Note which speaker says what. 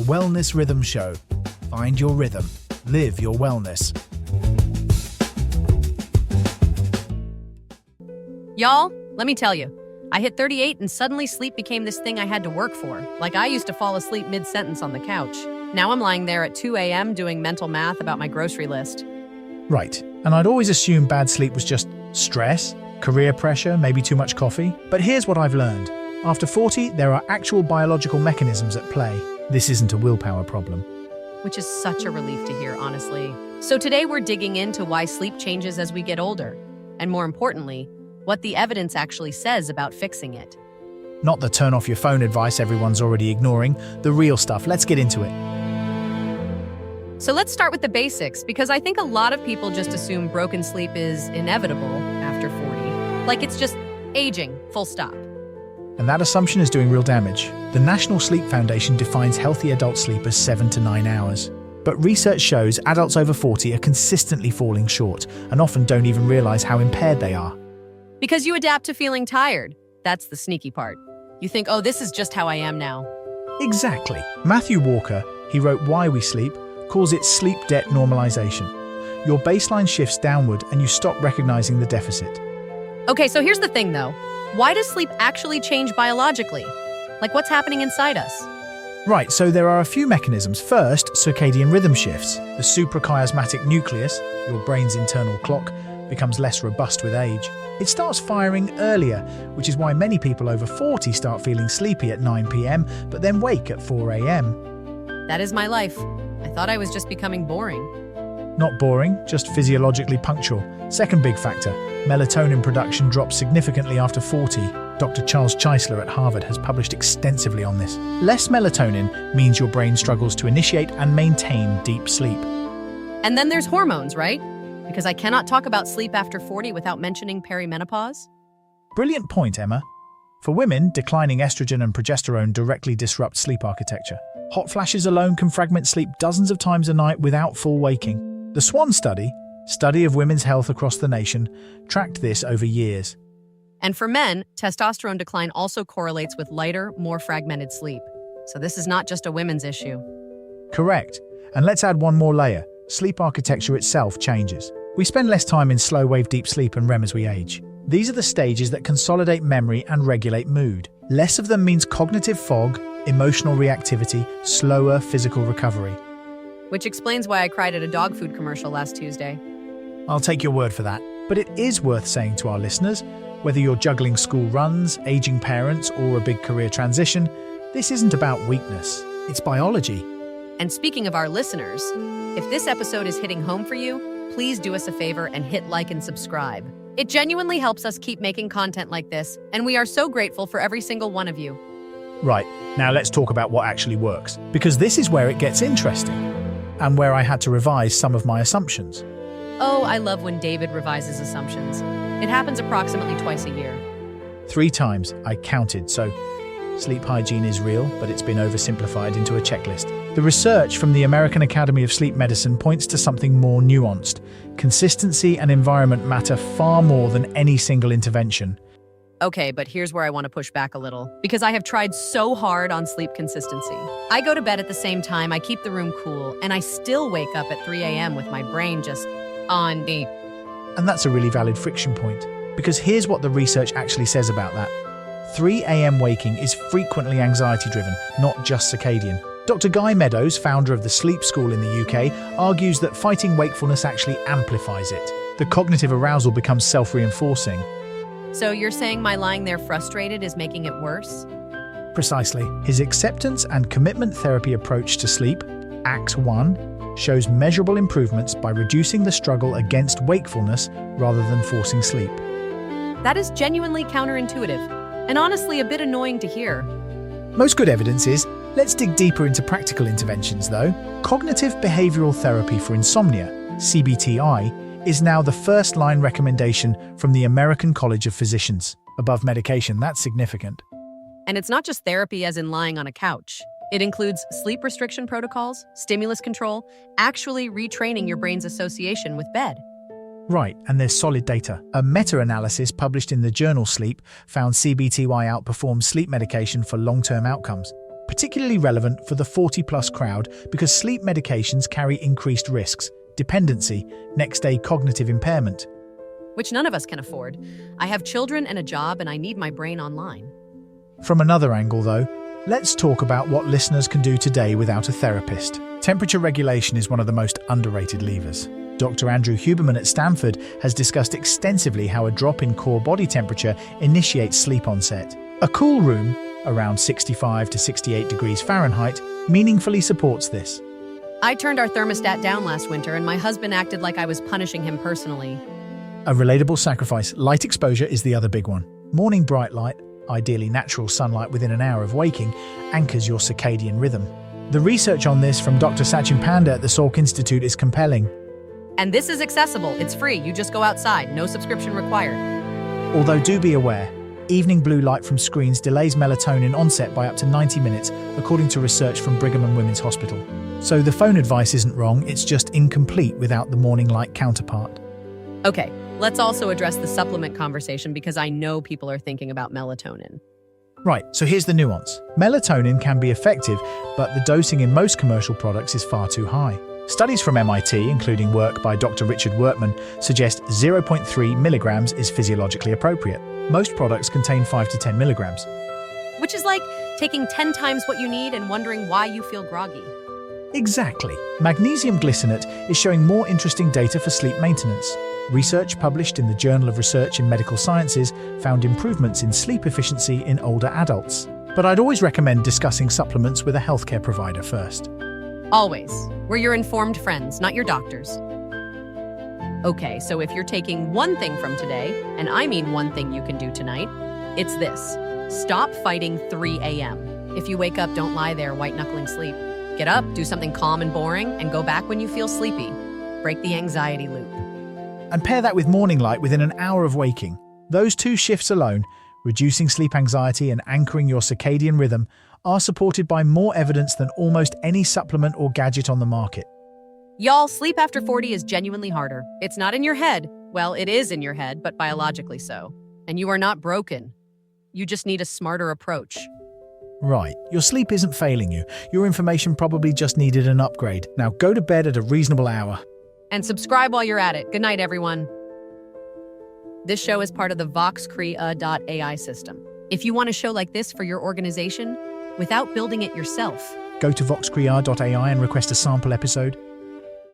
Speaker 1: Wellness Rhythm Show. Find your rhythm. Live your wellness.
Speaker 2: Y'all, let me tell you, I hit 38 and suddenly sleep became this thing I had to work for. Like I used to fall asleep mid-sentence on the couch. Now I'm lying there at 2 a.m. doing mental math about my grocery list.
Speaker 1: Right, and I'd always assumed bad sleep was just stress, career pressure, maybe too much coffee. But here's what I've learned. After 40, there are actual biological mechanisms at play. This isn't a willpower problem.
Speaker 2: Which is such a relief to hear, honestly. So today we're digging into why sleep changes as we get older. And more importantly, what the evidence actually says about fixing it.
Speaker 1: Not the turn off your phone advice everyone's already ignoring, the real stuff. Let's get into it.
Speaker 2: So let's start with the basics, because I think a lot of people just assume broken sleep is inevitable after 40. Like it's just aging, full stop.
Speaker 1: And that assumption is doing real damage. The National Sleep Foundation defines healthy adult sleep as 7 to 9 hours. But research shows adults over 40 are consistently falling short and often don't even realize how impaired they are.
Speaker 2: Because you adapt to feeling tired. That's the sneaky part. You think, oh, this is just how I am now.
Speaker 1: Exactly. Matthew Walker, he wrote Why We Sleep, calls it sleep debt normalization. Your baseline shifts downward and you stop recognizing the deficit.
Speaker 2: Okay, so here's the thing though. Why does sleep actually change biologically? Like what's happening inside us?
Speaker 1: Right, so there are a few mechanisms. First, circadian rhythm shifts. The suprachiasmatic nucleus, your brain's internal clock, becomes less robust with age. It starts firing earlier, which is why many people over 40 start feeling sleepy at 9 p.m, but then wake at 4 a.m.
Speaker 2: That is my life. I thought I was just becoming boring.
Speaker 1: Not boring, just physiologically punctual. Second big factor, melatonin production drops significantly after 40. Dr. Charles Cheisler at Harvard has published extensively on this. Less melatonin means your brain struggles to initiate and maintain deep sleep.
Speaker 2: And then there's hormones, right? Because I cannot talk about sleep after 40 without mentioning perimenopause.
Speaker 1: Brilliant point, Emma. For women, declining estrogen and progesterone directly disrupt sleep architecture. Hot flashes alone can fragment sleep dozens of times a night without full waking. The SWAN study of women's health across the nation, tracked this over years.
Speaker 2: And for men, testosterone decline also correlates with lighter, more fragmented sleep. So this is not just a women's issue.
Speaker 1: Correct. And let's add one more layer. Sleep architecture itself changes. We spend less time in slow-wave deep sleep and REM as we age. These are the stages that consolidate memory and regulate mood. Less of them means cognitive fog, emotional reactivity, slower physical recovery.
Speaker 2: Which explains why I cried at a dog food commercial last Tuesday.
Speaker 1: I'll take your word for that. But it is worth saying to our listeners, whether you're juggling school runs, aging parents, or a big career transition, this isn't about weakness. It's biology.
Speaker 2: And speaking of our listeners, if this episode is hitting home for you, please do us a favor and hit like and subscribe. It genuinely helps us keep making content like this, and we are so grateful for every single one of you.
Speaker 1: Right, now let's talk about what actually works, because this is where it gets interesting, and where I had to revise some of my assumptions.
Speaker 2: Oh, I love when David revises assumptions. It happens approximately twice a year.
Speaker 1: 3 times, I counted, so sleep hygiene is real, but it's been oversimplified into a checklist. The research from the American Academy of Sleep Medicine points to something more nuanced. Consistency and environment matter far more than any single intervention.
Speaker 2: Okay, but here's where I want to push back a little, because I have tried so hard on sleep consistency. I go to bed at the same time, I keep the room cool, and I still wake up at 3 a.m. with my brain just on deep.
Speaker 1: And that's a really valid friction point, because here's what the research actually says about that. 3 a.m. waking is frequently anxiety-driven, not just circadian. Dr. Guy Meadows, founder of the Sleep School in the UK, argues that fighting wakefulness actually amplifies it. The cognitive arousal becomes self-reinforcing.
Speaker 2: So you're saying my lying there frustrated is making it worse?
Speaker 1: Precisely. His acceptance and commitment therapy approach to sleep, Act 1, shows measurable improvements by reducing the struggle against wakefulness rather than forcing sleep.
Speaker 2: That is genuinely counterintuitive, and honestly a bit annoying to hear.
Speaker 1: Most good evidence is, let's dig deeper into practical interventions though. Cognitive behavioral therapy for insomnia, CBT-I, is now the first-line recommendation from the American College of Physicians. Above medication, that's significant.
Speaker 2: And it's not just therapy as in lying on a couch. It includes sleep restriction protocols, stimulus control, actually retraining your brain's association with bed.
Speaker 1: Right, and there's solid data. A meta-analysis published in the journal Sleep found CBT-I outperforms sleep medication for long-term outcomes. particularly relevant for the 40-plus crowd because sleep medications carry increased risks, dependency, next-day cognitive impairment.
Speaker 2: Which none of us can afford. I have children and a job, and I need my brain online.
Speaker 1: From another angle, though, let's talk about what listeners can do today without a therapist. Temperature regulation is one of the most underrated levers. Dr. Andrew Huberman at Stanford has discussed extensively how a drop in core body temperature initiates sleep onset. A cool room, around 65 to 68 degrees Fahrenheit, meaningfully supports this.
Speaker 2: I turned our thermostat down last winter, and my husband acted like I was punishing him personally.
Speaker 1: A relatable sacrifice. Light exposure is the other big one. Morning bright light, ideally natural sunlight within an hour of waking, anchors your circadian rhythm. The research on this from Dr. Sachin Panda at the Salk Institute is compelling.
Speaker 2: And this is accessible. It's free. You just go outside. No subscription required.
Speaker 1: Although do be aware, evening blue light from screens delays melatonin onset by up to 90 minutes, according to research from Brigham and Women's Hospital. So the phone advice isn't wrong, it's just incomplete without the morning light counterpart.
Speaker 2: Okay, let's also address the supplement conversation because I know people are thinking about melatonin.
Speaker 1: Right, so here's the nuance. Melatonin can be effective, but the dosing in most commercial products is far too high. Studies from MIT, including work by Dr. Richard Wortman, suggest 0.3 milligrams is physiologically appropriate. Most products contain 5 to 10 milligrams.
Speaker 2: Which is like taking 10 times what you need and wondering why you feel groggy.
Speaker 1: Exactly. Magnesium glycinate is showing more interesting data for sleep maintenance. Research published in the Journal of Research in Medical Sciences found improvements in sleep efficiency in older adults. But I'd always recommend discussing supplements with a healthcare provider first.
Speaker 2: Always. We're your informed friends, not your doctors. Okay, so if you're taking one thing from today, and I mean one thing you can do tonight, it's this. Stop fighting 3 a.m. If you wake up, don't lie there white-knuckling sleep. Get up, do something calm and boring, and go back when you feel sleepy. Break the anxiety loop.
Speaker 1: And pair that with morning light within an hour of waking. Those two shifts alone, reducing sleep anxiety and anchoring your circadian rhythm, are supported by more evidence than almost any supplement or gadget on the market.
Speaker 2: Y'all, sleep after 40 is genuinely harder. It's not in your head. Well, it is in your head, but biologically so. And you are not broken. You just need a smarter approach.
Speaker 1: Right, your sleep isn't failing you. Your information probably just needed an upgrade. Now go to bed at a reasonable hour.
Speaker 2: And subscribe while you're at it. Good night, everyone. This show is part of the VoxCrea.AI system. If you want a show like this for your organization, without building it yourself,
Speaker 1: go to VoxCrea.AI and request a sample episode.